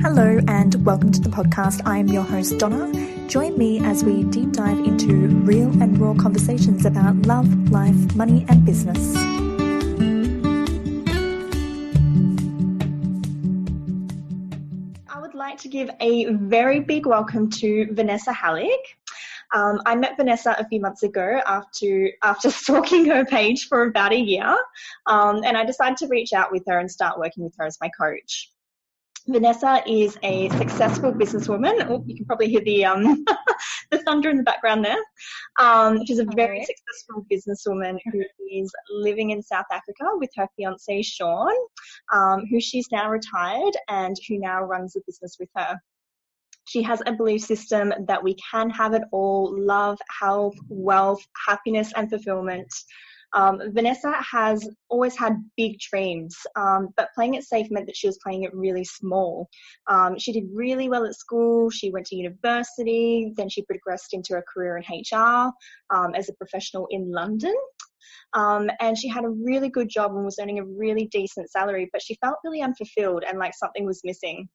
Hello and welcome to the podcast. I am your host, Donna. Join me as we deep dive into real and raw conversations about love, life, money, and business. I would like to give a very big welcome to Vanessa Hallick. I met Vanessa a few months ago after stalking her page for about a year, and I decided to reach out with her and start working with her as my coach. Vanessa is a successful businesswoman. Oh, you can probably hear the the thunder in the background there. She's a very successful businesswoman who is living in South Africa with her fiancé, Sean, who she's now retired and who now runs the business with her. She has a belief system that we can have it all: love, health, wealth, happiness, and fulfillment. Vanessa has always had big dreams, but playing it safe meant that she was playing it really small. She did really well at school. She went to university. Then she progressed into a career in HR as a professional in London. And she had a really good job and was earning a really decent salary, but she felt really unfulfilled and like something was missing.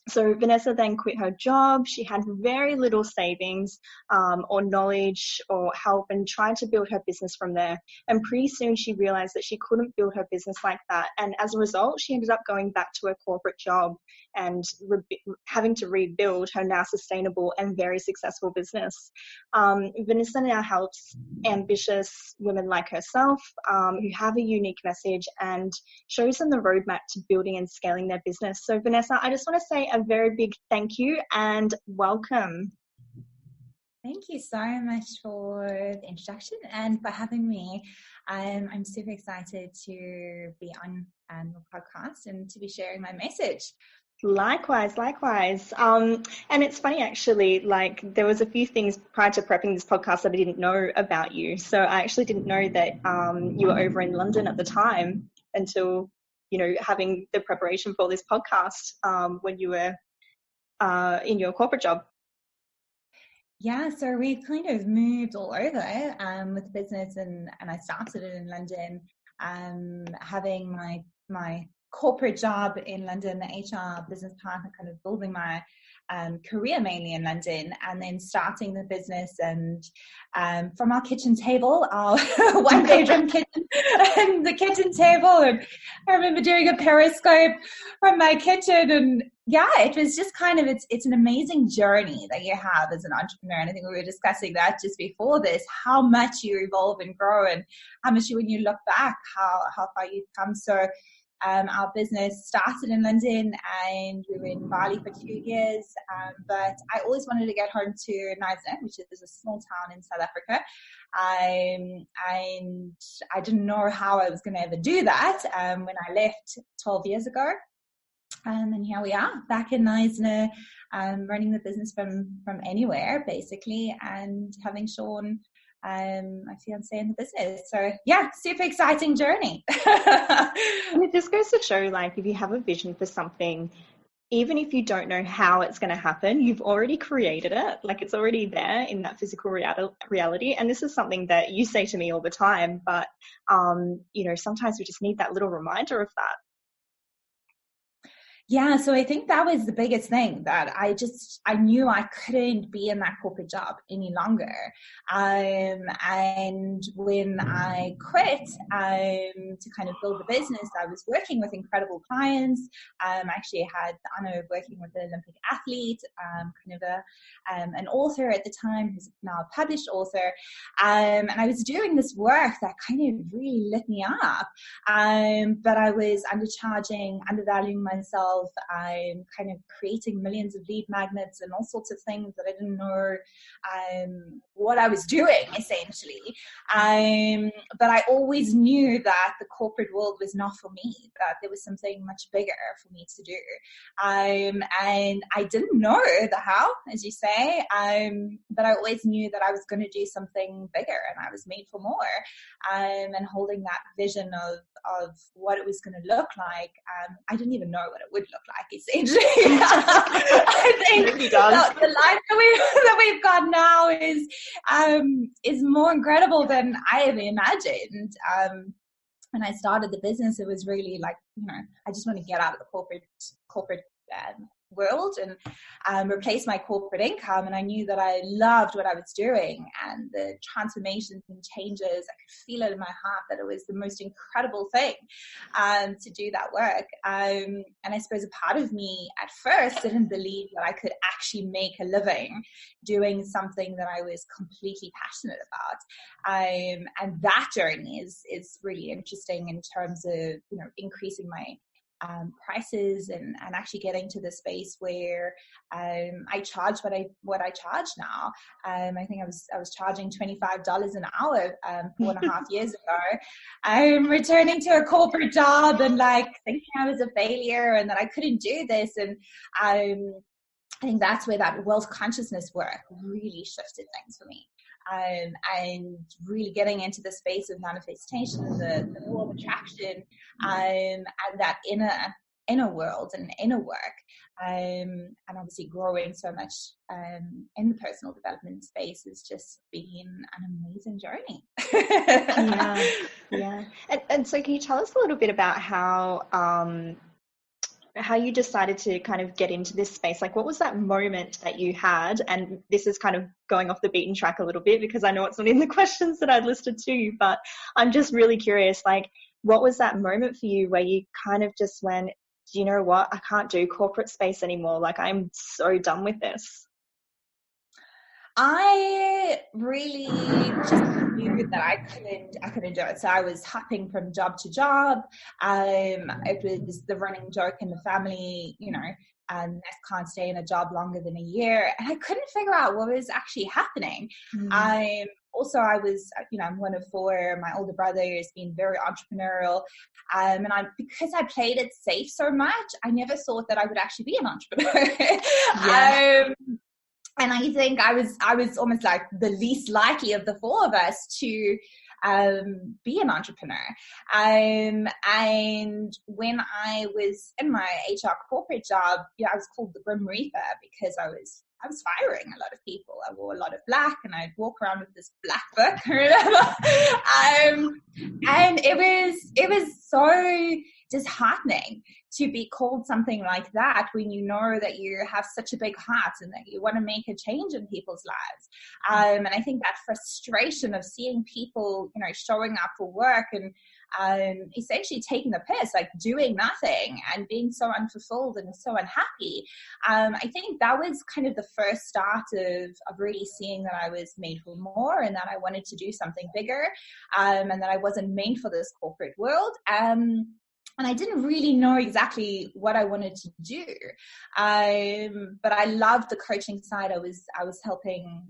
So Vanessa then quit her job. She had very little savings or knowledge or help, and tried to build her business from there. And pretty soon she realized that she couldn't build her business like that. And as a result, she ended up going back to her corporate job and having to rebuild her now sustainable and very successful business. Vanessa now helps ambitious women like herself who have a unique message and shows them the roadmap to building and scaling their business. So Vanessa, I just want to say a very big thank you and welcome. Thank you so much for the introduction and for having me. I'm super excited to be on the podcast and to be sharing my message. Likewise. And it's funny, actually, like there was a few things prior to prepping this podcast that I didn't know about you. So I actually didn't know that you were over in London at the time until, having the preparation for this podcast when you were in your corporate job. Yeah, so we kind of moved all over with the business, and I started it in London, having my corporate job in London, the HR business partner, kind of building my career mainly in London, and then starting the business. And from our kitchen table, our one bedroom kitchen, and the kitchen table, and I remember doing a periscope from my kitchen. And yeah, it was just kind of, it's an amazing journey that you have as an entrepreneur. And I think we were discussing that just before this, how much you evolve and grow, and how much when you look back, how far you've come. So our business started in London and we were in Bali for 2 years, but I always wanted to get home to Knysna, which is a small town in South Africa, and I didn't know how I was going to ever do that when I left 12 years ago. And here we are back in Knysna, running the business from anywhere basically, and having Sean, my fiance, in the business. So yeah, super exciting journey. And it just goes to show, like, if you have a vision for something, even if you don't know how it's going to happen, you've already created it. Like, it's already there in that physical reality. And this is something that you say to me all the time, but sometimes we just need that little reminder of that. Yeah, so I think that was the biggest thing, that I knew I couldn't be in that corporate job any longer. And when I quit to kind of build the business, I was working with incredible clients. I actually had the honor of working with an Olympic athlete, kind of an author at the time, who's now a published author. And I was doing this work that kind of really lit me up. But I was undervaluing myself. I'm kind of creating millions of lead magnets and all sorts of things that I didn't know what I was doing, essentially. But I always knew that the corporate world was not for me, that there was something much bigger for me to do. And I didn't know the how, as you say, but I always knew that I was going to do something bigger, and I was made for more. And holding that vision of what it was going to look like, I didn't even know what it would look like, essentially. I think the life that we've got now is more incredible than I ever imagined. When I started the business, it was really like, I just want to get out of the corporate world and replace my corporate income. And I knew that I loved what I was doing and the transformations and changes. I could feel it in my heart that it was the most incredible thing to do that work. And I suppose a part of me at first didn't believe that I could actually make a living doing something that I was completely passionate about. And that journey is really interesting in terms of, you know, increasing my prices and actually getting to the space where I charge what I charge now. I think I was charging $25 an hour 4.5 years ago. I'm returning to a corporate job and like thinking I was a failure and that I couldn't do this. And I think that's where that wealth consciousness work really shifted things for me. And really getting into the space of manifestation, the law of attraction, and that inner world and inner work, and obviously growing so much in the personal development space has just been an amazing journey. Yeah. And so can you tell us a little bit about how you decided to kind of get into this space? Like, what was that moment that you had? And this is kind of going off the beaten track a little bit because I know it's not in the questions that I listed to you, but I'm just really curious, like, what was that moment for you where you kind of just went, do you know what? I can't do corporate space anymore. Like, I'm so done with this. I really just knew that I couldn't do it. So I was hopping from job to job. It was the running joke in the family, you know, Ness can't stay in a job longer than a year. And I couldn't figure out what was actually happening. Also, I was, you know, I'm one of four. My older brother has been very entrepreneurial. And because I played it safe so much, I never thought that I would actually be an entrepreneur. And I think I was almost like the least likely of the four of us to be an entrepreneur. And when I was in my HR corporate job, yeah, I was called the Grim Reaper because I was firing a lot of people. I wore a lot of black and I'd walk around with this black book or whatever. And it was so disheartening to be called something like that when you know that you have such a big heart and that you want to make a change in people's lives. And I think that frustration of seeing people, you know, showing up for work and essentially taking the piss, like doing nothing and being so unfulfilled and so unhappy. I think that was kind of the first start of really seeing that I was made for more and that I wanted to do something bigger, and that I wasn't made for this corporate world. And I didn't really know exactly what I wanted to do. But I loved the coaching side. I was coaching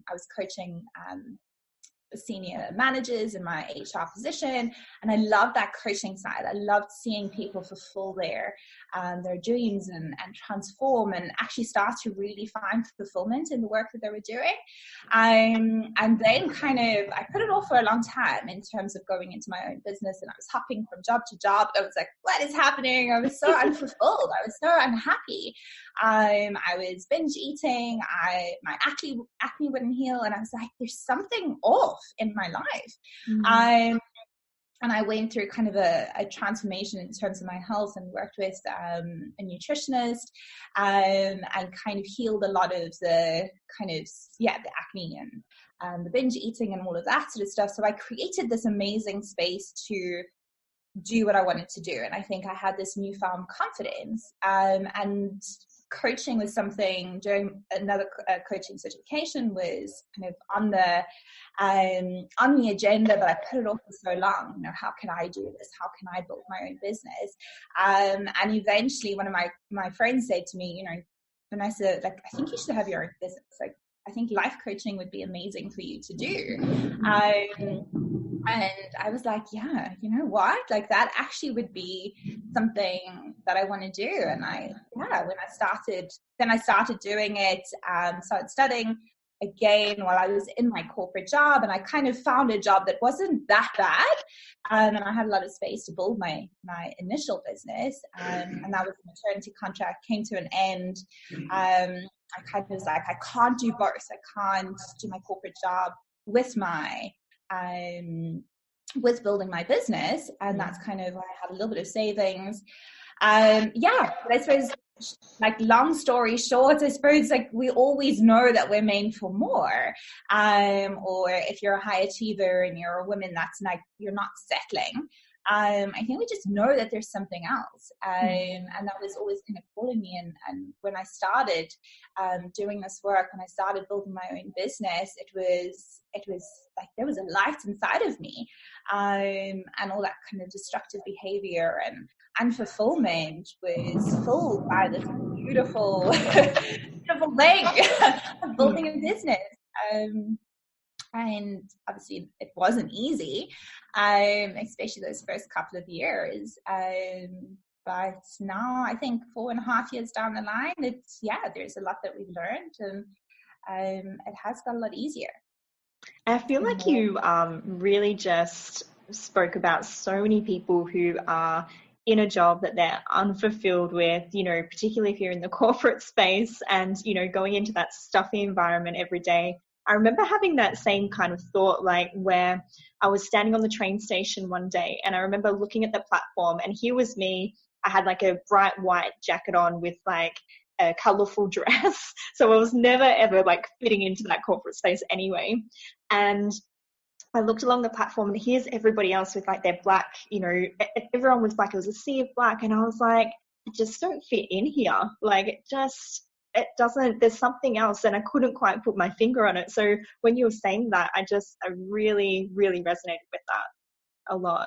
senior managers in my HR position, and I loved that coaching side. I loved seeing people fulfill their dreams and transform and actually start to really find fulfillment in the work that they were doing. And then kind of I put it off for a long time in terms of going into my own business, and I was hopping from job to job. I was like, what is happening? I was so unfulfilled. I was so unhappy. I was binge eating. My acne wouldn't heal, and I was like, there's something off in my life. And I went through kind of a transformation in terms of my health and worked with a nutritionist, and kind of healed a lot of the kind of the acne and the binge eating and all of that sort of stuff. So I created this amazing space to do what I wanted to do, and I think I had this newfound confidence. And coaching was something, doing another coaching certification was kind of on the agenda, but I put it off for so long. You know, how can I do this? How can I build my own business? And eventually one of my friends said to me, you know, Vanessa, like, I think you should have your own business. Like, I think life coaching would be amazing for you to do. And I was like, yeah, you know what? Like, that actually would be something that I want to do. And I started doing it, started studying again while I was in my corporate job. And I kind of found a job that wasn't that bad. And I had a lot of space to build my initial business. And that was a maternity contract, came to an end. I kind of was like, I can't do both. I can't do my corporate job with with building my business. And that's kind of, I had a little bit of savings. But I suppose like, long story short, I suppose, like, we always know that we're meant for more. Or if you're a high achiever and you're a woman that's like, you're not settling. I think we just know that there's something else. And that was always kind of calling me. And when I started doing this work, when I started building my own business, it was like there was a light inside of me. And all that kind of destructive behavior and unfulfillment was filled by this beautiful, beautiful thing of building a business. And obviously it wasn't easy, especially those first couple of years. But now I think 4.5 years down the line, there's a lot that we've learned, and it has got a lot easier. I feel like you really just spoke about so many people who are in a job that they're unfulfilled with, particularly if you're in the corporate space and, going into that stuffy environment every day. I remember having that same kind of thought, like where I was standing on the train station one day and I remember looking at the platform and here was me. I had like a bright white jacket on with like a colorful dress. So I was never ever like fitting into that corporate space anyway. And I looked along the platform and here's everybody else with like their black, everyone was like, it was a sea of black. And I was like, I just don't fit in here. Like it doesn't, there's something else, and I couldn't quite put my finger on it. So when you were saying that, I really, really resonated with that a lot.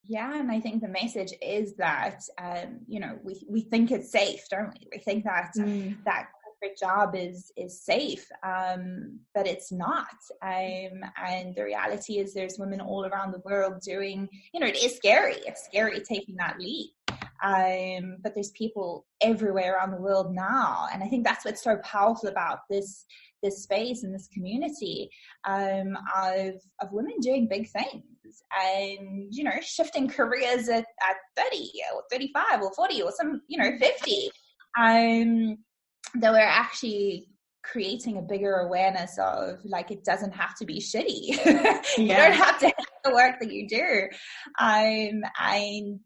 Yeah, and I think the message is that, we think it's safe, don't we? We think that that corporate job is safe, but it's not. And the reality is there's women all around the world doing, it is scary. It's scary taking that leap. But there's people everywhere around the world now. And I think that's what's so powerful about this space and this community, of women doing big things and, shifting careers at 30 or 35 or 40 or some, 50, that we're actually creating a bigger awareness of, like, it doesn't have to be shitty. You don't have to hate the work that you do, and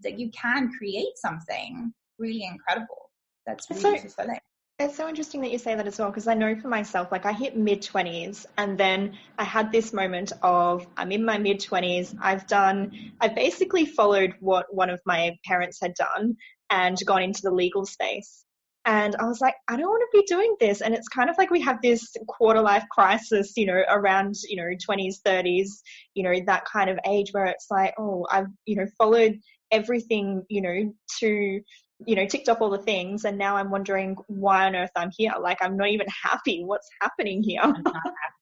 that you can create something really incredible that's really fulfilling. It's so interesting that you say that as well, because I know for myself, like I hit mid-20s and then I had this moment of, I'm in my mid-20s, I've basically followed what one of my parents had done and gone into the legal space. And I was like, I don't want to be doing this. And it's kind of like we have this quarter life crisis, around, 20s, 30s, that kind of age where it's like, oh, I've, followed everything, to, ticked off all the things. And now I'm wondering why on earth I'm here. Like, I'm not even happy. What's happening here?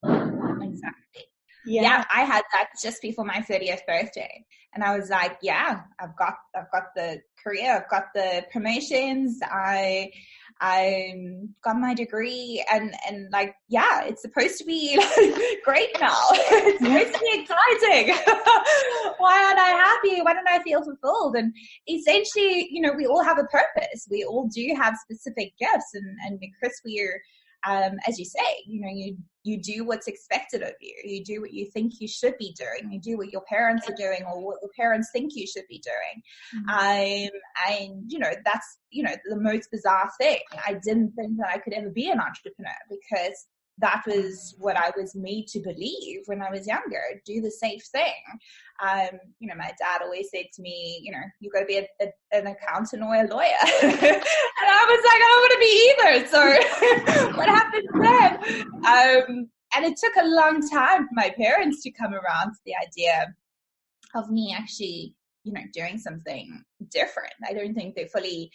Exactly. Yeah, I had that just before my 30th birthday. And I was like, yeah, I've got the career, I've got the promotions, I got my degree, and like, yeah, it's supposed to be like, great now. It's supposed to be exciting. Why aren't I happy? Why don't I feel fulfilled? And essentially, we all have a purpose. We all do have specific gifts, and because we're, as you say, you do what's expected of you. You do what you think you should be doing. You do what your parents are doing or what your parents think you should be doing. And, that's, the most bizarre thing. I didn't think that I could ever be an entrepreneur because that was what I was made to believe when I was younger. Do the safe thing. My dad always said to me, you got to be an accountant or a lawyer. And I was like, I don't want to be either. So what happened then? And it took a long time for my parents to come around to the idea of me actually, doing something different. I don't think they fully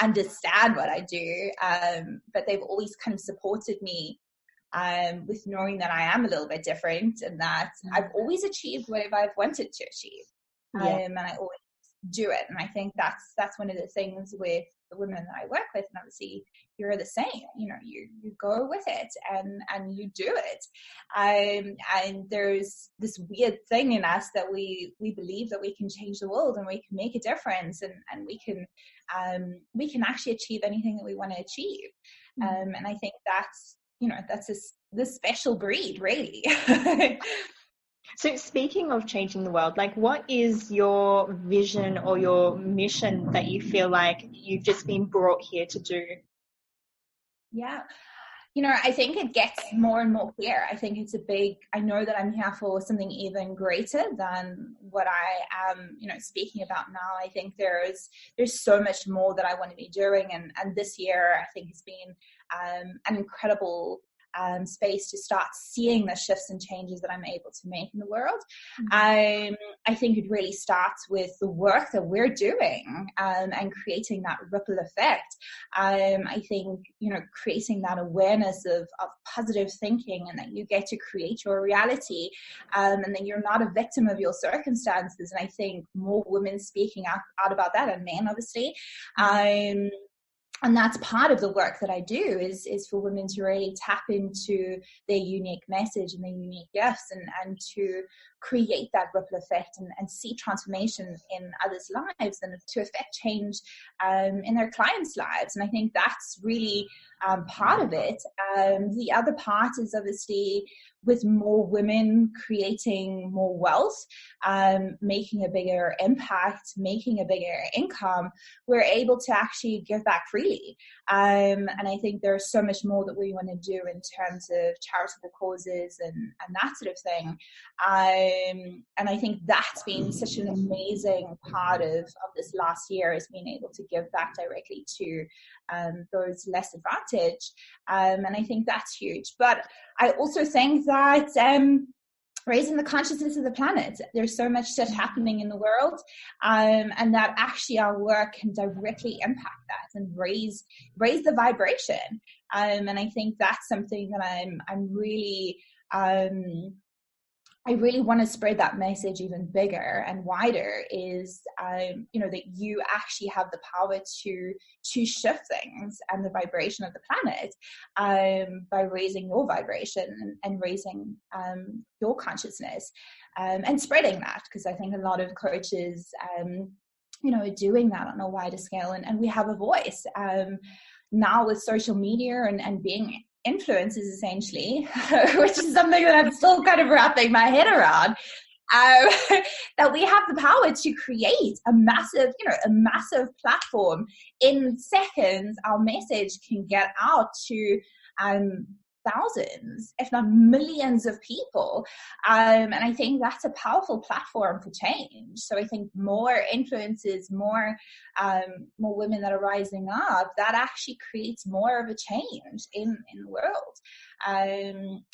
understand what I do, but they've always kind of supported me with knowing that I am a little bit different and that I've always achieved whatever I've wanted to achieve. And I always do it. And I think that's one of the things with the women that I work with. And obviously you're the same, you go with it and you do it. And there's this weird thing in us that we believe that we can change the world and we can make a difference and we can actually achieve anything that we want to achieve. And I think that's this special breed, really. So speaking of changing the world, like what is your vision or your mission that you feel like you've just been brought here to do? Yeah. I think it gets more and more clear. I think I know that I'm here for something even greater than what I am, speaking about now. I think there's so much more that I want to be doing. And this year, I think has been an incredible space to start seeing the shifts and changes that I'm able to make in the world. I think it really starts with the work that we're doing and creating that ripple effect. I think, creating that awareness of positive thinking, and that you get to create your reality, and that you're not a victim of your circumstances. And I think more women speaking out about that, and men, obviously. And that's part of the work that I do is for women to really tap into their unique message and their unique gifts, and to create that ripple effect and see transformation in others' lives, and to affect change in their clients' lives. And I think that's really part of it. The other part is obviously with more women creating more wealth, making a bigger impact, making a bigger income, we're able to actually give back freely. And I think there's so much more that we want to do in terms of charitable causes and that sort of thing. And I think that's been such an amazing part of this last year, is being able to give back directly to those less advantaged. And I think that's huge. But I also think that raising the consciousness of the planet, there's so much shit happening in the world, and that actually our work can directly impact that and raise the vibration. And I think that's something that I'm really I really want to spread that message even bigger and wider, is, that you actually have the power to shift things and the vibration of the planet by raising your vibration and raising your consciousness and spreading that. Because I think a lot of coaches, are doing that on a wider scale, and we have a voice now with social media and being influencers, essentially, which is something that I'm still kind of wrapping my head around, that we have the power to create a massive platform. In seconds, our message can get out to thousands, if not millions of people. And I think that's a powerful platform for change. So I think more influencers, more women that are rising up, that actually creates more of a change in the world.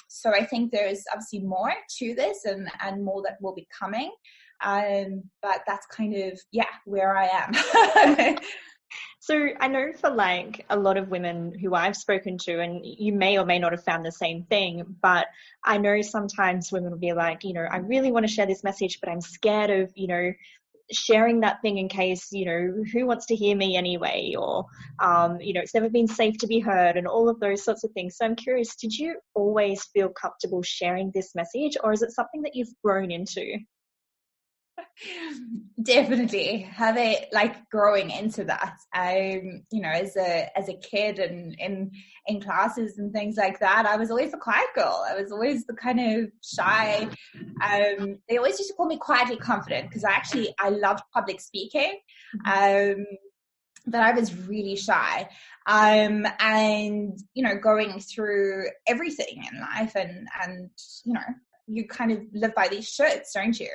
So I think there's obviously more to this and more that will be coming. But that's kind of, where I am. So I know for like a lot of women who I've spoken to, and you may or may not have found the same thing, but I know sometimes women will be like, I really want to share this message, but I'm scared of, sharing that thing in case, who wants to hear me anyway? Or, it's never been safe to be heard, and all of those sorts of things. So I'm curious, did you always feel comfortable sharing this message, or is it something that you've grown into? Definitely have it, like, growing into that. As a kid and in classes and things like that, I was always the quiet girl. I was always the kind of shy. They always used to call me quietly confident, because I loved public speaking. But I was really shy. And going through everything in life, and you kind of live by these shoulds, don't you?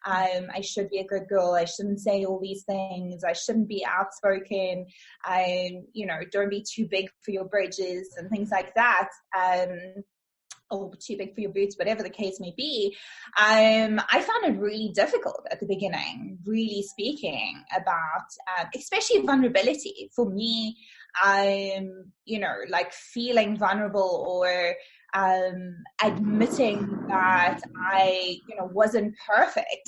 I should be a good girl. I shouldn't say all these things. I shouldn't be outspoken. Don't be too big for your bridges and things like that. Or too big for your boots, whatever the case may be. I found it really difficult at the beginning, really speaking about, especially vulnerability. For me, like feeling vulnerable or admitting that I, wasn't perfect.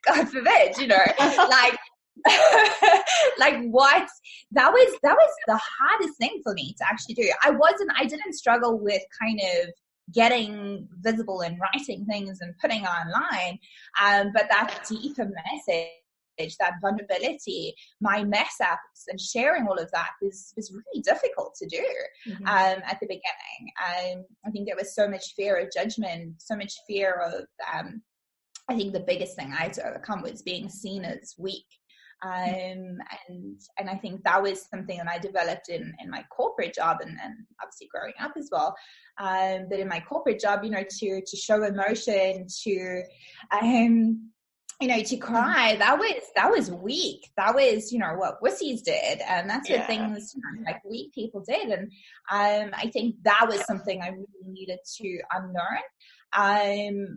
God forbid, like, like what that was the hardest thing for me to actually do. I didn't struggle with kind of getting visible and writing things and putting online, but that deeper message that vulnerability, my mess ups, and sharing all of that was really difficult to do at the beginning. I think there was so much fear of judgment, so much fear of, I think the biggest thing I had to overcome was being seen as weak. And I think that was something that I developed in my corporate job, and obviously growing up as well. But in my corporate job, to show emotion, to to cry, that was weak. That was, what wussies did. And that's what things like weak people did. And I think that was something I really needed to unlearn.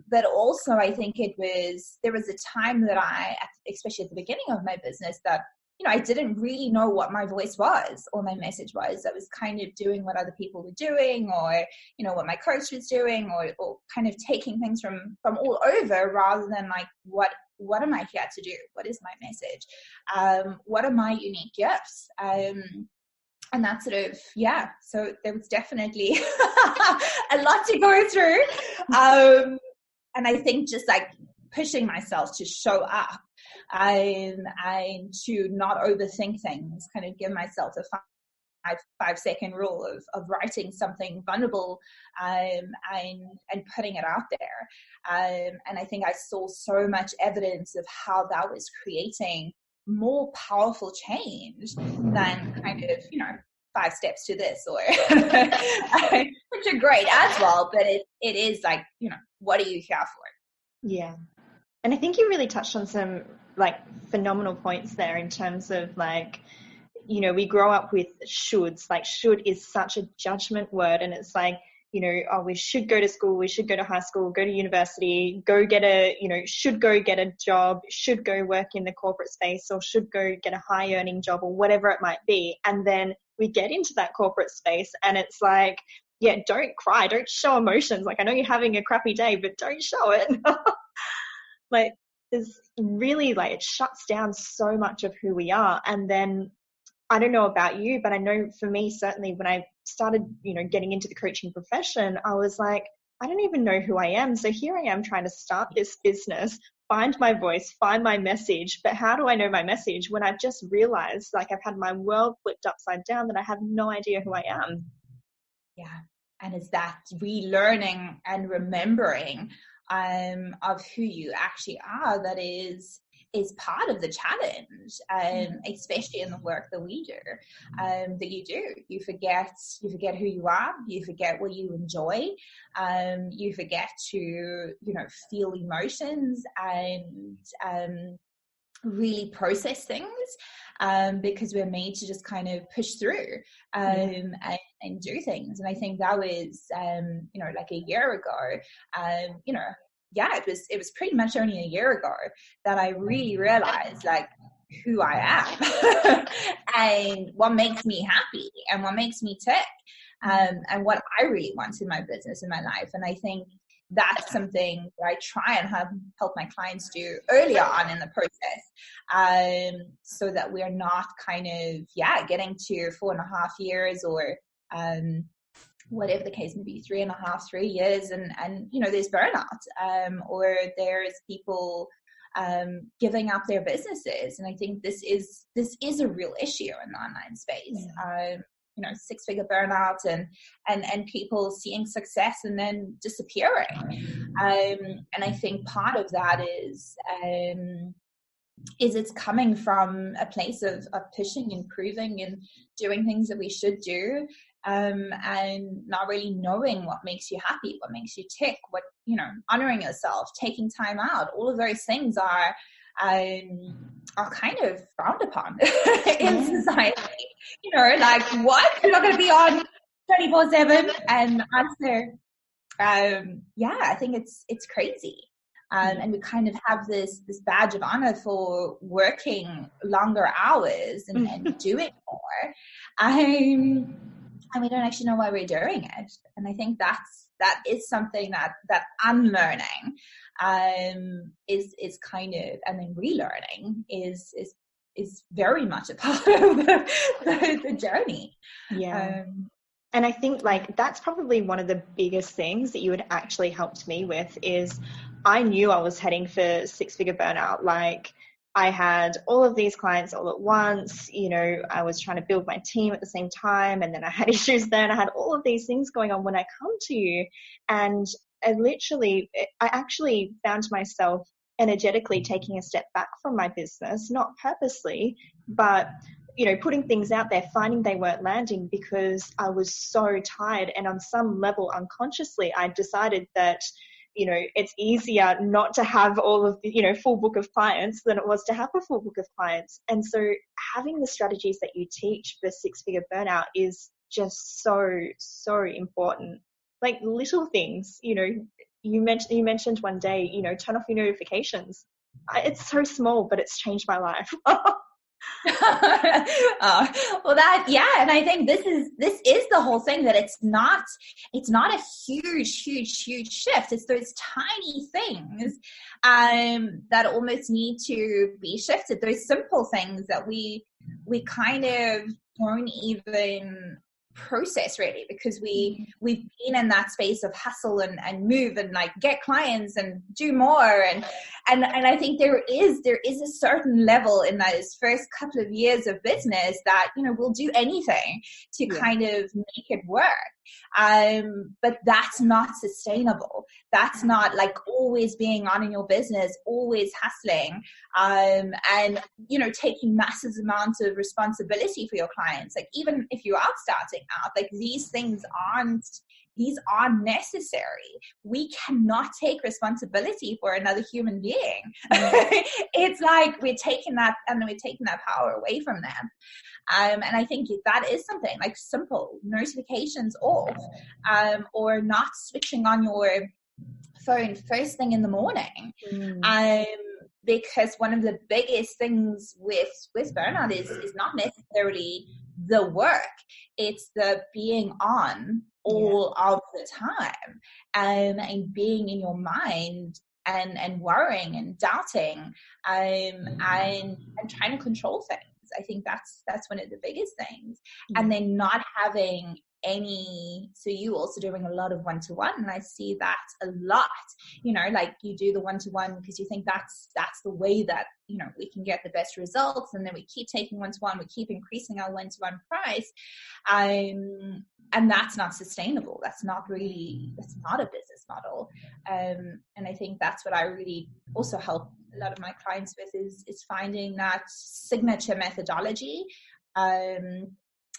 But also I think there was a time that especially at the beginning of my business, that, I didn't really know what my voice was or my message was. I was kind of doing what other people were doing, or, what my coach was doing, or kind of taking things from all over, rather than like, what am I here to do? What is my message? What are my unique gifts? And that sort of, so there was definitely a lot to go through. And I think just like pushing myself to show up, and to not overthink things, kind of give myself a 5-second rule of writing something vulnerable, and putting it out there. And I think I saw so much evidence of how that was creating more powerful change than kind of, 5 steps to this, or which are great as well, but it is like, what are you here for? Yeah. And I think you really touched on some like phenomenal points there, in terms of like, we grow up with shoulds. Like, should is such a judgment word, and it's like, we should go to school, we should go to high school, go to university, should go get a job, should go work in the corporate space, or should go get a high earning job, or whatever it might be. And then we get into that corporate space, and it's like, don't cry, don't show emotions. Like, I know you're having a crappy day, but don't show it. Like, there's really, like, it shuts down so much of who we are. And then, I don't know about you, but I know for me, certainly when I started, getting into the coaching profession, I was like, I don't even know who I am. So here I am trying to start this business, find my voice, find my message. But how do I know my message when I've just realized, like, I've had my world flipped upside down, that I have no idea who I am? Yeah. And it's that relearning and remembering of who you actually are that is part of the challenge, especially in the work that we do, that you do. You forget who you are, you forget what you enjoy, you forget to, feel emotions and really process things, because we're made to just kind of push through and do things. And I think that was, like a year ago, it was pretty much only a year ago that I really realized like who I am and what makes me happy and what makes me tick, and what I really want in my business, in my life. And I think that's something that I try and help my clients do earlier on in the process, so that we're not kind of, getting to 4.5 years or, whatever the case may be, 3.5, 3 years, and there's burnout, or there's people giving up their businesses. And I think this is a real issue in the online space. 6-figure burnout and people seeing success and then disappearing. And I think part of that is it's coming from a place of pushing and proving and doing things that we should do, and not really knowing what makes you happy, what makes you tick, what, honoring yourself, taking time out. All of those things are kind of frowned upon in society. Like, what? You're not going to be on 24/7 and answer. I think it's crazy. And we kind of have this badge of honor for working longer hours and doing more. And we don't actually know why we're doing it. And I think that is something that unlearning is kind of, and then relearning is very much a part of the journey. Yeah. And I think like that's probably one of the biggest things that you had actually helped me with is I knew I was heading for 6-figure burnout. Like I had all of these clients all at once. You know, I was trying to build my team at the same time, and then I had issues there, and I had all of these things going on when I come to you. And I actually found myself energetically taking a step back from my business, not purposely, but you know, putting things out there, finding they weren't landing because I was so tired. And on some level, unconsciously, I decided that, you know, it's easier not to have all of the, you know, full book of clients than it was to have a full book of clients. And so having the strategies that you teach for six-figure burnout is just so important. Like little things, you know, you mentioned one day, you know, turn off your notifications. It's so small, but it's changed my life. Well, and I think this is the whole thing, that it's not a huge shift. It's those tiny things that almost need to be shifted. Those simple things that we kind of don't even process really, because we've been in that space of hustle and move and like get clients and do more, and I think there is a certain level in those first couple of years of business that, you know, we'll do anything to kind of make it work, but that's not sustainable. That's not like always being on in your business, always hustling, and you know, taking massive amounts of responsibility for your clients. Like even if you are starting out, like these things are necessary. We cannot take responsibility for another human being. It's like we're taking that power away from them. And I think that is something like simple: notifications off, or not switching on your phone first thing in the morning. Because one of the biggest things with burnout is not necessarily the work, it's the being on all of the time, and being in your mind and worrying and doubting, and trying to control things. I think that's one of the biggest things. And then not having any, so you also doing a lot of one-to-one, and I see that a lot, you know, like you do the one-to-one because you think that's the way that, you know, we can get the best results, and then we keep taking one-to-one, we keep increasing our one-to-one price, and that's not sustainable. That's not a business model. And I think that's what I really also help a lot of my clients with is finding that signature methodology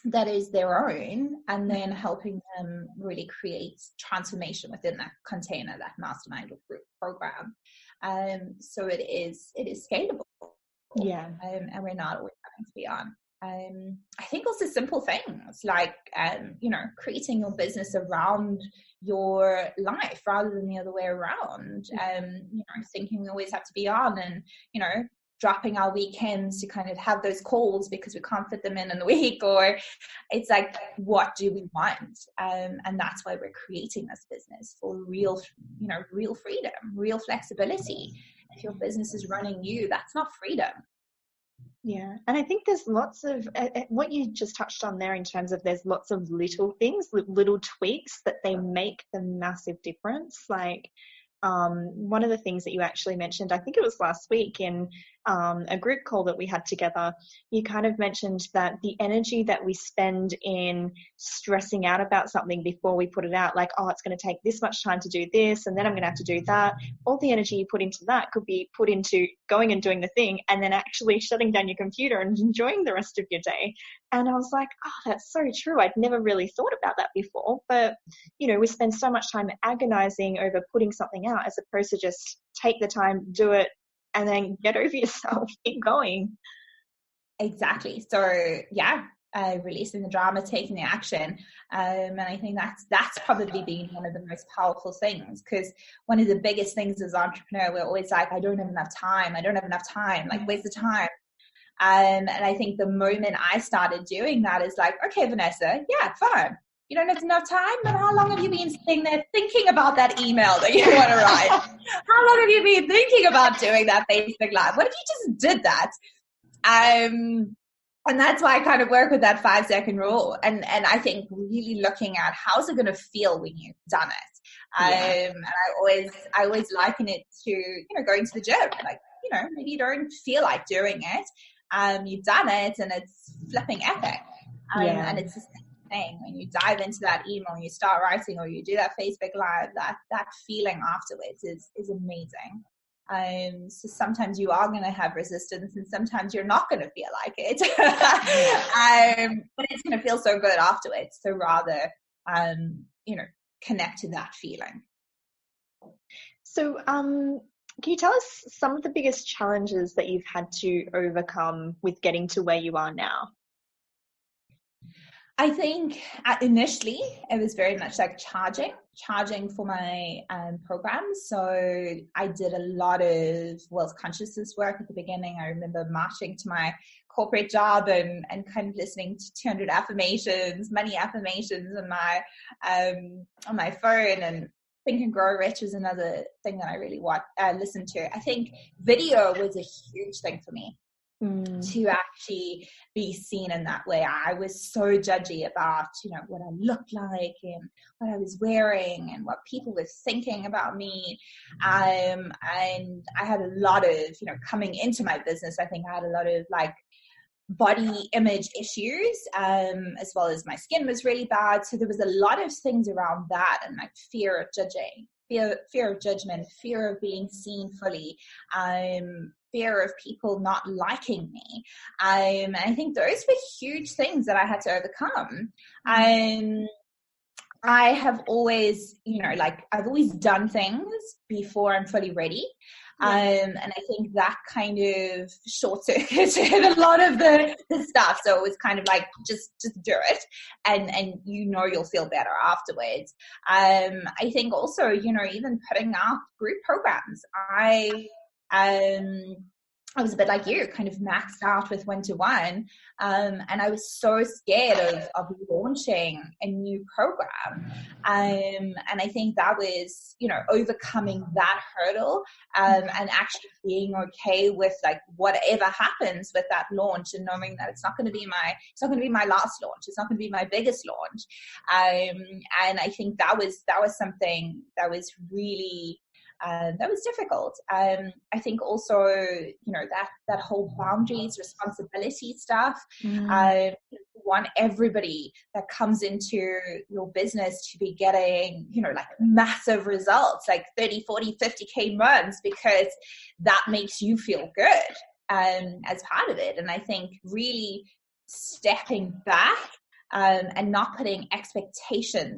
that is their own, and then helping them really create transformation within that container, that mastermind or group program. So it is scalable. And we're not always having to be on. I think also simple things like, you know, creating your business around your life rather than the other way around. You know, thinking we always have to be on, and, you know, dropping our weekends to kind of have those calls because we can't fit them in the week, or it's like, what do we want? And that's why we're creating this business, for real, you know, real freedom, real flexibility. If your business is running you, that's not freedom. Yeah. And I think there's lots of what you just touched on there, in terms of there's lots of little things, little tweaks that they make the massive difference. Like one of the things that you actually mentioned, I think it was last week in a group call that we had together, you kind of mentioned that the energy that we spend in stressing out about something before we put it out, like, oh, it's going to take this much time to do this, and then I'm going to have to do that. All the energy you put into that could be put into going and doing the thing, and then actually shutting down your computer and enjoying the rest of your day. And I was like, oh, that's so true. I'd never really thought about that before. But, you know, we spend so much time agonizing over putting something out, as opposed to just take the time, do it, and then get over yourself, keep going. Exactly. So yeah, releasing the drama, taking the action. And I think that's probably been one of the most powerful things, because one of the biggest things as an entrepreneur, we're always like, I don't have enough time. Like, where's the time? And I think the moment I started doing that is like, okay, Vanessa, yeah, fine. You don't have enough time, but how long have you been sitting there thinking about that email that you want to write? How long have you been thinking about doing that Facebook Live? What if you just did that? And that's why I kind of work with that 5-second rule. And I think really looking at how's it going to feel when you've done it. And I always liken it to, you know, going to the gym. Like, maybe you don't feel like doing it. You've done it and it's flipping epic. And it's the same thing when you dive into that email, you start writing, or you do that Facebook Live, that feeling afterwards is amazing. So sometimes you are going to have resistance, and sometimes you're not going to feel like it. But it's going to feel so good afterwards. So rather, connect to that feeling. So, can you tell us some of the biggest challenges that you've had to overcome with getting to where you are now? I think initially it was very much like charging for my programs. So I did a lot of wealth consciousness work at the beginning. I remember marching to my corporate job and kind of listening to 200 affirmations, money affirmations on my phone. And Think and Grow Rich was another thing that I really listened to. I think video was a huge thing for me. To actually be seen in that way. I was so judgy about, what I looked like and what I was wearing and what people were thinking about me. And I had a lot of, coming into my business, I think I had a lot of like body image issues, as well as my skin was really bad. So there was a lot of things around that, and like fear of judging, fear of judgment, fear of being seen fully, fear of people not liking me. And I think those were huge things that I had to overcome. I have always, I've always done things before I'm fully ready. And I think that kind of short-circuited a lot of the stuff. So it was kind of like, just do it. And you'll feel better afterwards. I think also, even putting up group programs, I was a bit like you, kind of maxed out with one-to-one. And I was so scared of launching a new program. And I think that was, overcoming that hurdle, and actually being okay with like whatever happens with that launch, and knowing that it's not going to be my last launch. It's not going to be my biggest launch. And I think that was something that was really, that was difficult. I think also, that whole boundaries, responsibility stuff. You want everybody that comes into your business to be getting, like massive results, like 30, 40, 50K months, because that makes you feel good as part of it. And I think really stepping back, and not putting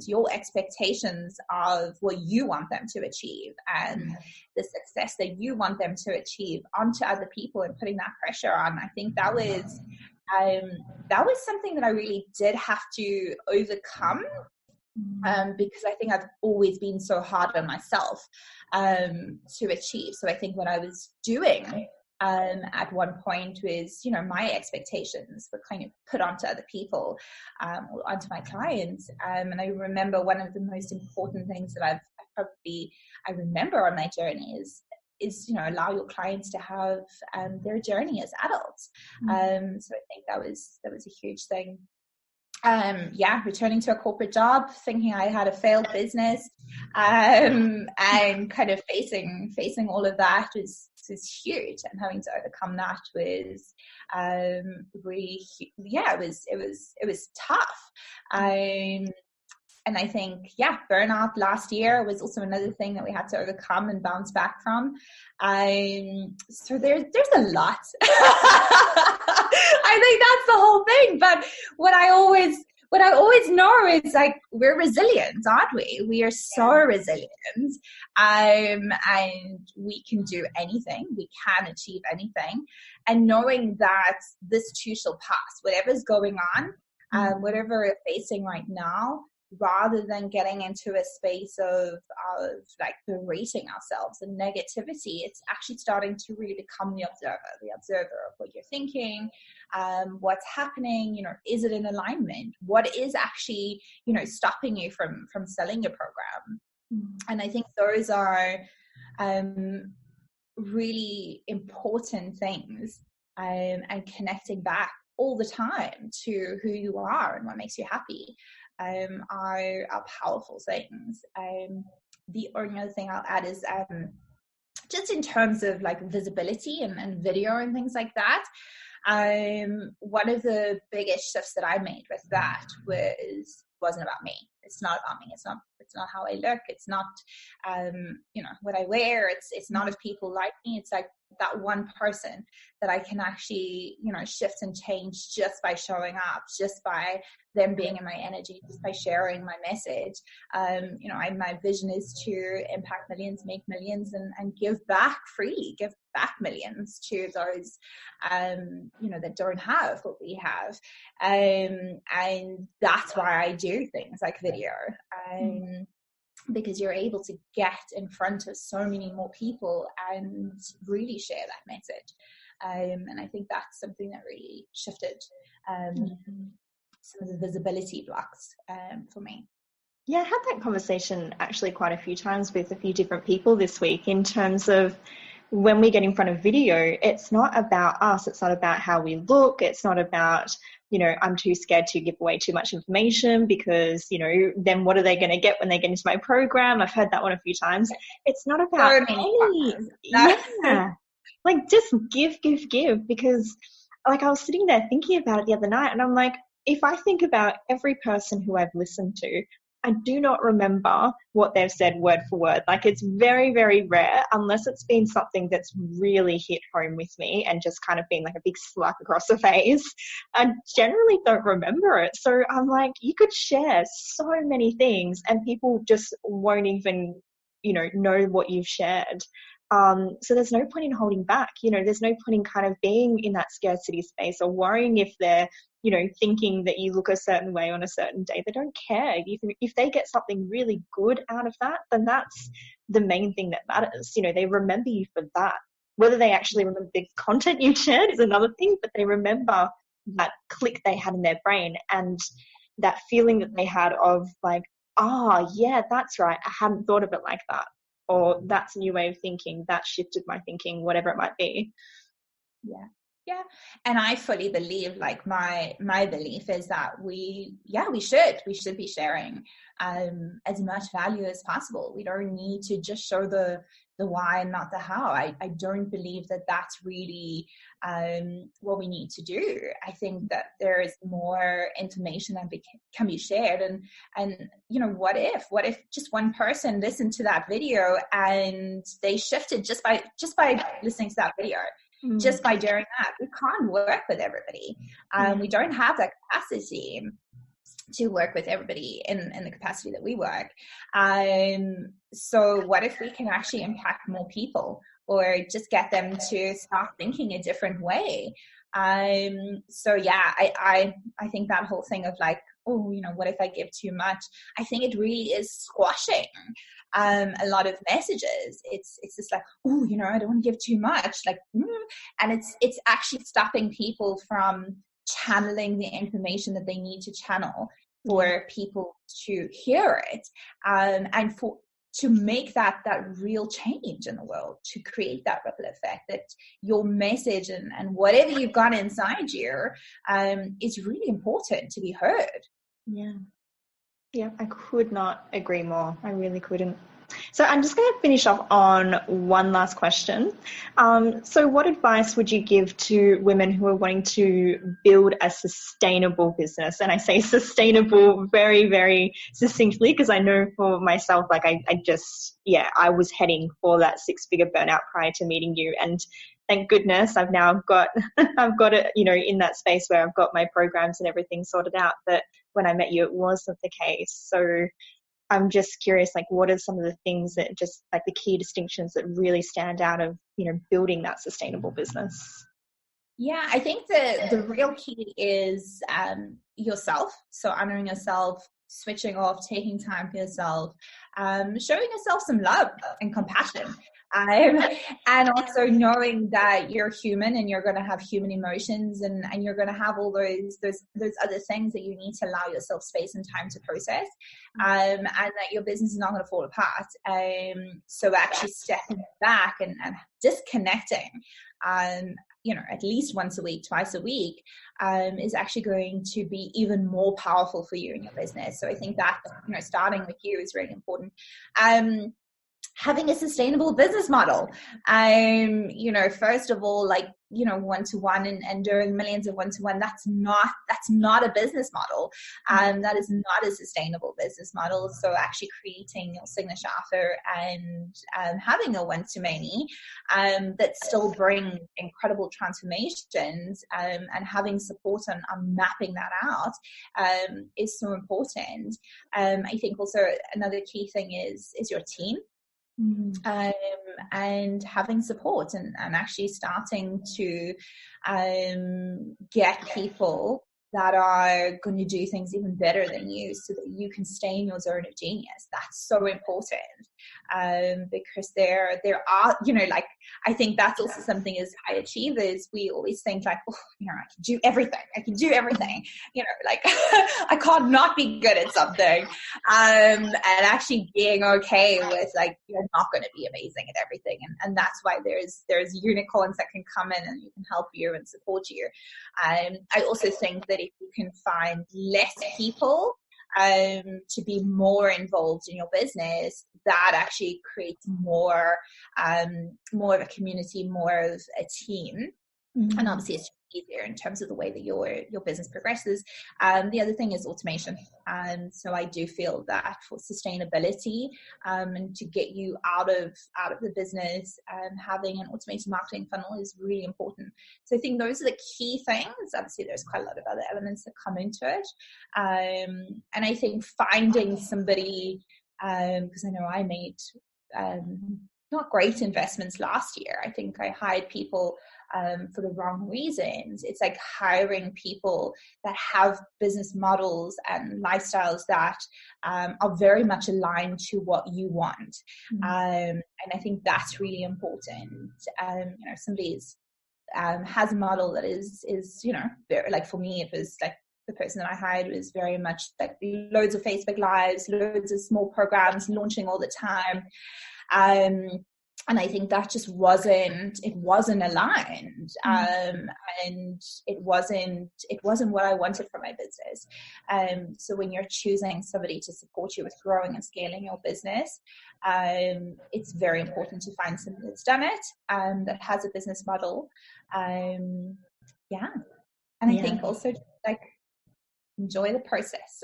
your expectations of what you want them to achieve and the success that you want them to achieve onto other people, and putting that pressure on. I think that was something that I really did have to overcome, because I think I've always been so hard on myself to achieve. So I think what I was doing at one point was, my expectations were kind of put onto other people, or onto my clients. And I remember one of the most important things that I remember on my journey is allow your clients to have their journey as adults. So I think that was a huge thing. Returning to a corporate job, thinking I had a failed business, and kind of facing all of that was huge, and having to overcome that was really, it was tough. And I think, burnout last year was also another thing that we had to overcome and bounce back from. So there's a lot. I think that's the whole thing. But what I always know is like, we're resilient, aren't we? We are so resilient. And we can do anything. We can achieve anything. And knowing that this too shall pass, whatever's going on, whatever we're facing right now, rather than getting into a space of like berating ourselves and negativity, it's actually starting to really become the observer of what you're thinking, what's happening, is it in alignment? What is actually, stopping you from selling your program? And I think those are really important things, and connecting back all the time to who you are and what makes you happy. Are powerful things. The only other thing I'll add is just in terms of like visibility and video and things like that, one of the biggest shifts that I made with that wasn't about me. It's not about me. It's not how I look. It's not, what I wear. It's not if people like me. It's like that one person that I can actually, shift and change just by showing up, just by them being in my energy, just by sharing my message. My vision is to impact millions, make millions, and give back freely, give back millions to those, that don't have what we have. And that's why I do things like video. Because you're able to get in front of so many more people and really share that message. And I think that's something that really shifted some of the visibility blocks for me. Yeah, I had that conversation actually quite a few times with a few different people this week in terms of when we get in front of video, it's not about us. It's not about how we look. It's not about, I'm too scared to give away too much information because, then what are they going to get when they get into my program? I've heard that one a few times. It's not about like just give, because like I was sitting there thinking about it the other night and I'm like, if I think about every person who I've listened to, I do not remember what they've said word for word. Like it's very, very rare unless it's been something that's really hit home with me and just kind of been like a big slap across the face. I generally don't remember it. So I'm like, you could share so many things and people just won't even, know what you've shared. So there's no point in holding back. There's no point in kind of being in that scarcity space or worrying if they're, thinking that you look a certain way on a certain day. They don't care. If they get something really good out of that, then that's the main thing that matters. They remember you for that. Whether they actually remember the content you shared is another thing, but they remember that click they had in their brain and that feeling that they had of like, yeah, that's right. I hadn't thought of it like that. Or that's a new way of thinking. That shifted my thinking, whatever it might be. Yeah. Yeah. And I fully believe, like my belief is that we should be sharing as much value as possible. We don't need to just show the why and not the how. I don't believe that that's really what we need to do. I think that there is more information that can be shared. And what if just one person listened to that video and they shifted just by listening to that video? Just by doing that, we can't work with everybody. We don't have that capacity to work with everybody in the capacity that we work. So what if we can actually impact more people or just get them to start thinking a different way? So yeah, I think that whole thing of like, what if I give too much? I think it really is squashing a lot of messages. It's just like, I don't want to give too much, and it's actually stopping people from channeling the information that they need to channel for people to hear it, and to make that real change in the world, to create that ripple effect, that your message and whatever you've got inside you is really important to be heard. Yeah, I could not agree more. I really couldn't. So I'm just going to finish off on one last question. So what advice would you give to women who are wanting to build a sustainable business? And I say sustainable very, very succinctly because I know for myself, like I was heading for that 6-figure burnout prior to meeting you. And thank goodness I've now got it, in that space where I've got my programs and everything sorted out. But when I met you, it wasn't the case. So I'm just curious, like, what are some of the things that just like the key distinctions that really stand out of, building that sustainable business? Yeah, I think the real key is yourself. So honoring yourself, switching off, taking time for yourself, showing yourself some love and compassion. And also knowing that you're human and you're going to have human emotions and you're going to have all those other things that you need to allow yourself space and time to process, and that your business is not going to fall apart. So actually stepping back and disconnecting, at least once a week, twice a week, is actually going to be even more powerful for you in your business. So I think that, starting with you is really important. having a sustainable business model. First of all, like, one-to-one and doing millions of one-to-one, that's not a business model. That is not a sustainable business model. So actually creating your signature offer and having a one-to-many that still bring incredible transformations, and having support on mapping that out is so important. I think also another key thing is your team. And having support and actually starting to get people that are going to do things even better than you so that you can stay in your zone of genius. That's so important, because there are, like, I think that's also something as high achievers, we always think like, oh, I can do everything. Like I can't not be good at something. And actually being okay with, like, you're not going to be amazing at everything. And that's why there's unicorns that can come in and you can help you and support you. I also think that if you can find less people to be more involved in your business, that actually creates more of a community, more of a team. And obviously it's easier in terms of the way that your business progresses. The other thing is automation. So I do feel that for sustainability, and to get you out of the business, having an automated marketing funnel is really important. So I think those are the key things. Obviously there's quite a lot of other elements that come into it. And I think finding somebody, because I know I made not great investments last year. I think I hired people for the wrong reasons. It's like hiring people that have business models and lifestyles that are very much aligned to what you want. And I think that's really important. Somebody has a model that is very, like, for me, it was like, the person that I hired was very much like loads of Facebook Lives, loads of small programs launching all the time. And I think that just wasn't aligned. And it wasn't what I wanted for my business. So when you're choosing somebody to support you with growing and scaling your business, it's very important to find somebody that's done it, that has a business model. And I think also, like, enjoy the process.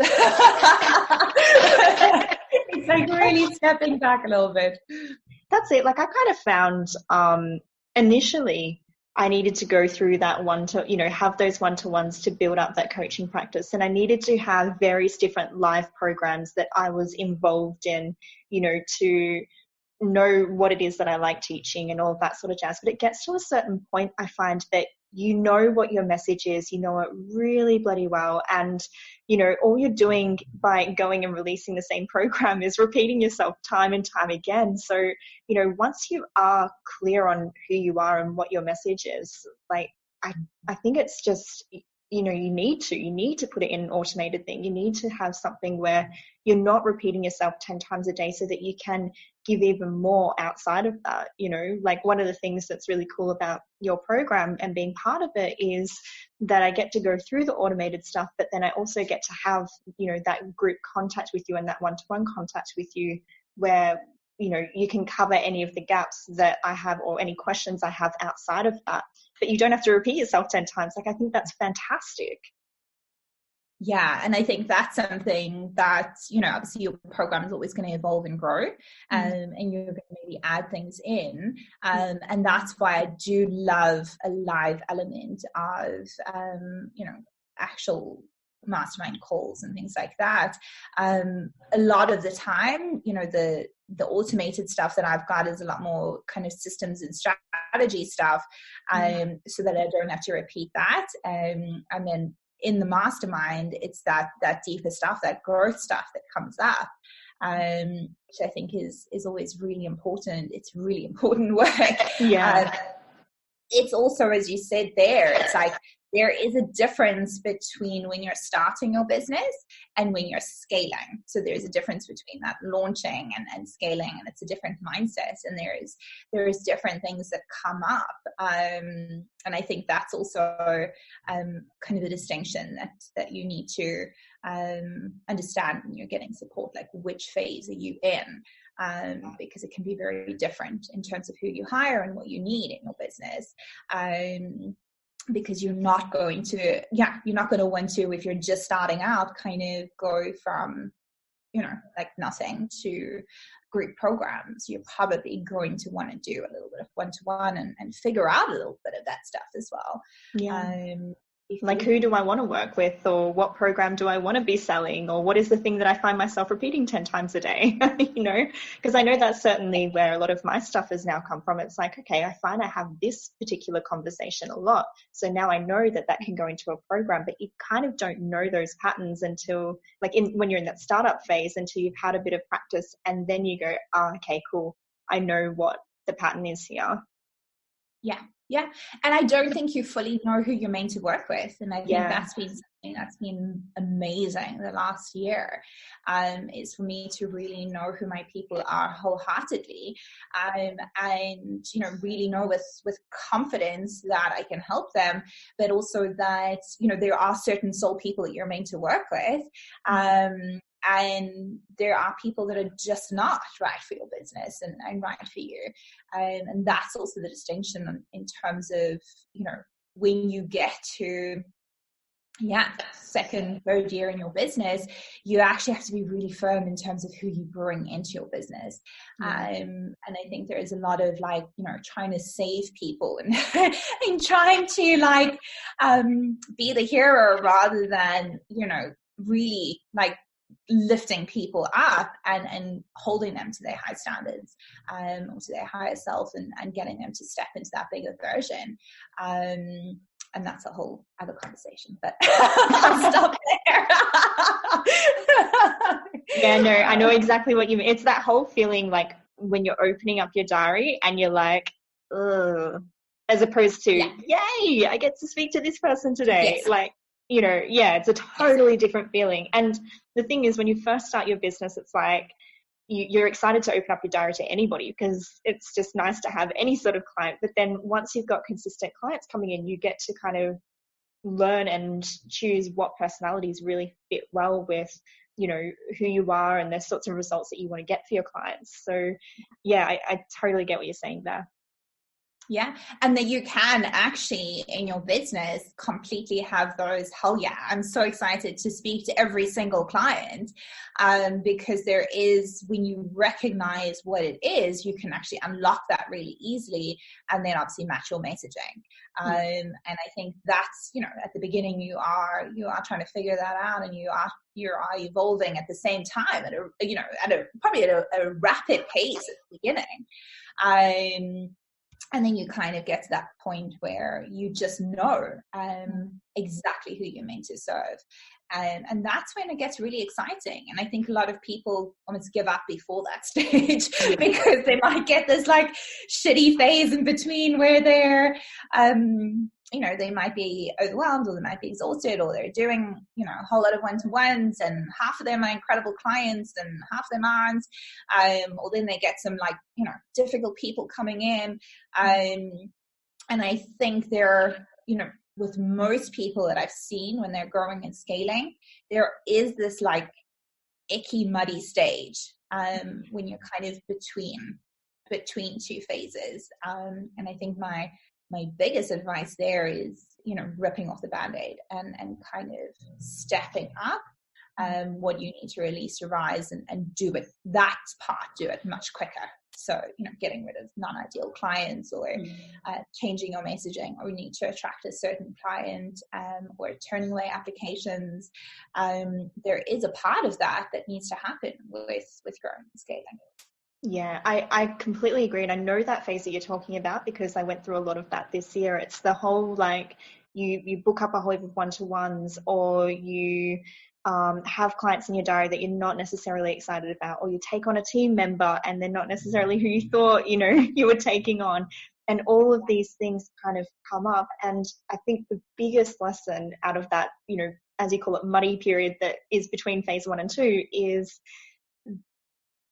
It's like really stepping back a little bit. That's it. Like, I kind of found initially I needed to go through that have those one-to-ones to build up that coaching practice. And I needed to have various different live programs that I was involved in, to know what it is that I like teaching and all of that sort of jazz. But it gets to a certain point, I find, that what your message is, it really bloody well. And, all you're doing by going and releasing the same program is repeating yourself time and time again. So, once you are clear on who you are and what your message is, like, I think it's just, you need to put it in an automated thing. You need to have something where you're not repeating yourself 10 times a day so that you can give even more outside of that. Like, one of the things that's really cool about your program and being part of it is that I get to go through the automated stuff, but then I also get to have, that group contact with you and that one-to-one contact with you where, you can cover any of the gaps that I have or any questions I have outside of that, but you don't have to repeat yourself 10 times. Like, I think that's fantastic. Yeah. And I think that's something that, obviously your program is always going to evolve and grow, and you're going to maybe add things in. And that's why I do love a live element of, actual mastermind calls and things like that. A lot of the time, the automated stuff that I've got is a lot more kind of systems and strategy stuff, so that I don't have to repeat that. And then in the mastermind, it's that deeper stuff, that growth stuff that comes up, which I think is always really important. It's really important work. Yeah. It's also, as you said there, it's like there is a difference between when you're starting your business and when you're scaling. So there's a difference between that launching and scaling, and it's a different mindset, and there is different things that come up. And I think that's also kind of the distinction that you need to understand when you're getting support, like which phase are you in, because it can be very different in terms of who you hire and what you need in your business. Because you're not going to want to, if you're just starting out, kind of go from, like nothing to group programs. You're probably going to want to do a little bit of one-to-one and figure out a little bit of that stuff as well. Yeah. Like, who do I want to work with, or what program do I want to be selling, or what is the thing that I find myself repeating 10 times a day, because I know that's certainly where a lot of my stuff has now come from. It's like, okay, I find I have this particular conversation a lot. So now I know that can go into a program, but you kind of don't know those patterns until when you're in that startup phase, until you've had a bit of practice, and then you go, okay, cool. I know what the pattern is here. Yeah. And I don't think you fully know who you're meant to work with. And I think that's been something that's been amazing the last year, is for me to really know who my people are wholeheartedly, and, really know with confidence that I can help them, but also that, there are certain soul people that you're meant to work with. And there are people that are just not right for your business and right for you. And that's also the distinction in terms of, when you get to, second, third year in your business, you actually have to be really firm in terms of who you bring into your business. And I think there is a lot of trying to save people and, and trying to be the hero rather than, really lifting people up and holding them to their high standards, or to their higher self, and getting them to step into that bigger version. And that's a whole other conversation, but I'll stop there. Yeah, no, I know exactly what you mean. It's that whole feeling when you're opening up your diary and you're like, ugh, as opposed to, yay, I get to speak to this person today. Yes. It's a totally different feeling. And the thing is, when you first start your business, it's like you're excited to open up your diary to anybody because it's just nice to have any sort of client. But then once you've got consistent clients coming in, you get to kind of learn and choose what personalities really fit well with, who you are and the sorts of results that you want to get for your clients. So I totally get what you're saying there. Yeah. And that you can actually in your business completely have those, hell yeah, I'm so excited to speak to every single client, because there is, when you recognize what it is, you can actually unlock that really easily and then obviously match your messaging. And I think that's, at the beginning you are trying to figure that out, and you are evolving at the same time at a rapid pace at the beginning. And then you kind of get to that point where you just know exactly who you're meant to serve. And that's when it gets really exciting. And I think a lot of people almost give up before that stage because they might get this shitty phase in between where they're, they might be overwhelmed, or they might be exhausted, or they're doing, a whole lot of one-to-ones, and half of them are incredible clients and half of them aren't. Or then they get some difficult people coming in. And I think they're, with most people that I've seen when they're growing and scaling, there is this icky, muddy stage when you're kind of between two phases. And I think my biggest advice there is, ripping off the Band-Aid and kind of stepping up what you need to release to rise and do it much quicker. So, getting rid of non-ideal clients, or changing your messaging, or you need to attract a certain client, or turning away applications. There is a part of that needs to happen with growing and scaling. Yeah, I completely agree. And I know that phase that you're talking about because I went through a lot of that this year. It's the whole you book up a whole heap of one-to-ones, or you have clients in your diary that you're not necessarily excited about, or you take on a team member and they're not necessarily who you thought, you were taking on. And all of these things kind of come up. And I think the biggest lesson out of that, as you call it, muddy period that is between phase 1 and 2 is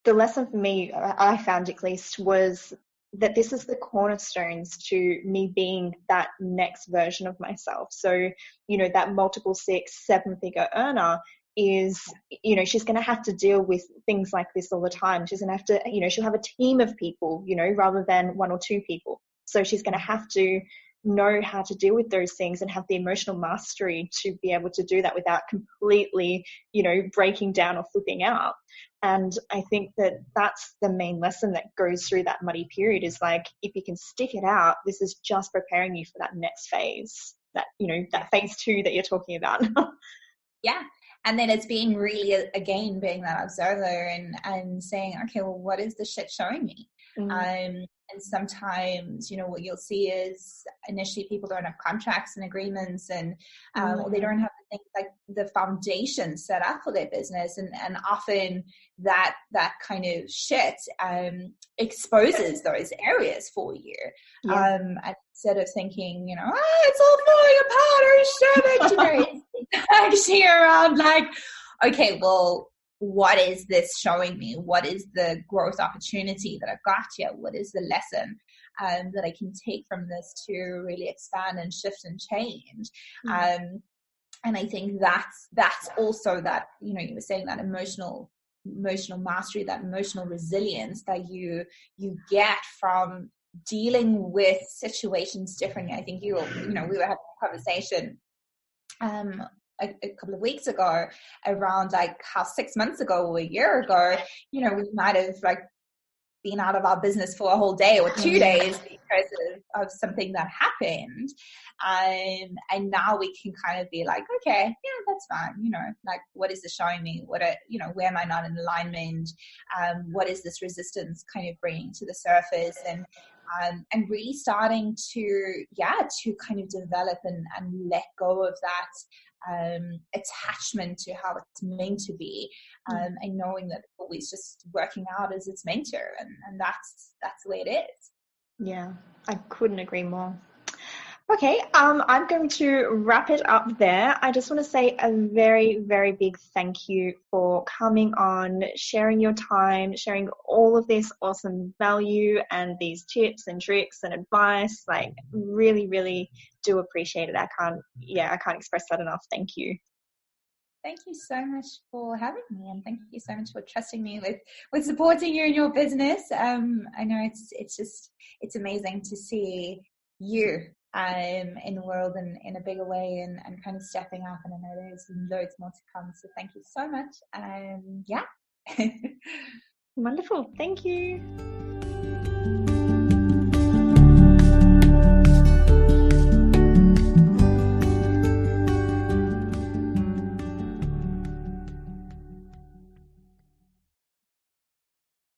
the lesson for me, I found at least, was that this is the cornerstones to me being that next version of myself. So, that multiple 6, 7 figure earner, is, you know, she's going to have to deal with things like this all the time. She's going to have to, you know, she'll have a team of people, you know, rather than one or two people. So she's going to have to know how to deal with those things and have the emotional mastery to be able to do that without completely, you know, breaking down or flipping out. And I think that that's the main lesson that goes through that muddy period, is like, if you can stick it out, this is just preparing you for that next phase, that, you know, that phase 2 that you're talking about. Yeah. And then it's being really, again, being that observer and saying, okay, well, what is the shit showing me? And sometimes, you know, what you'll see is initially people don't have contracts and agreements, and or they don't have the things like the foundation set up for their business, and often that kind of shit exposes those areas for you. And instead of thinking, you know, it's all falling apart, oh shit, you know, it's actually around like, okay, well, what is this showing me? What is the growth opportunity that I've got here? What is the lesson that I can take from this to really expand and shift and change? And I think that's also that, you know, you were saying that emotional mastery, that emotional resilience that you get from dealing with situations differently. I think we were having a conversation a couple of weeks ago around like how 6 months ago or a year ago, you know, we might have like been out of our business for a whole day or 2 days because of something that happened. And now we can kind of be like, okay, yeah, that's fine. You know, like, what is this showing me? Where am I not in alignment? What is this resistance kind of bringing to the surface? And really starting to kind of develop and let go of that attachment to how it's meant to be, and knowing that it's always just working out as it's meant to, and that's the way it is. Yeah, I couldn't agree more. Okay, I'm going to wrap it up there. I just want to say a very, very big thank you for coming on, sharing your time, sharing all of this awesome value and these tips and tricks and advice. Like, really, really do appreciate it. I can't express that enough. Thank you. Thank you so much for having me, and thank you so much for trusting me with supporting you in your business. I know it's amazing to see you in the world and in a bigger way, and kind of stepping up, and I know there's loads more to come, so thank you so much. Wonderful. Thank you.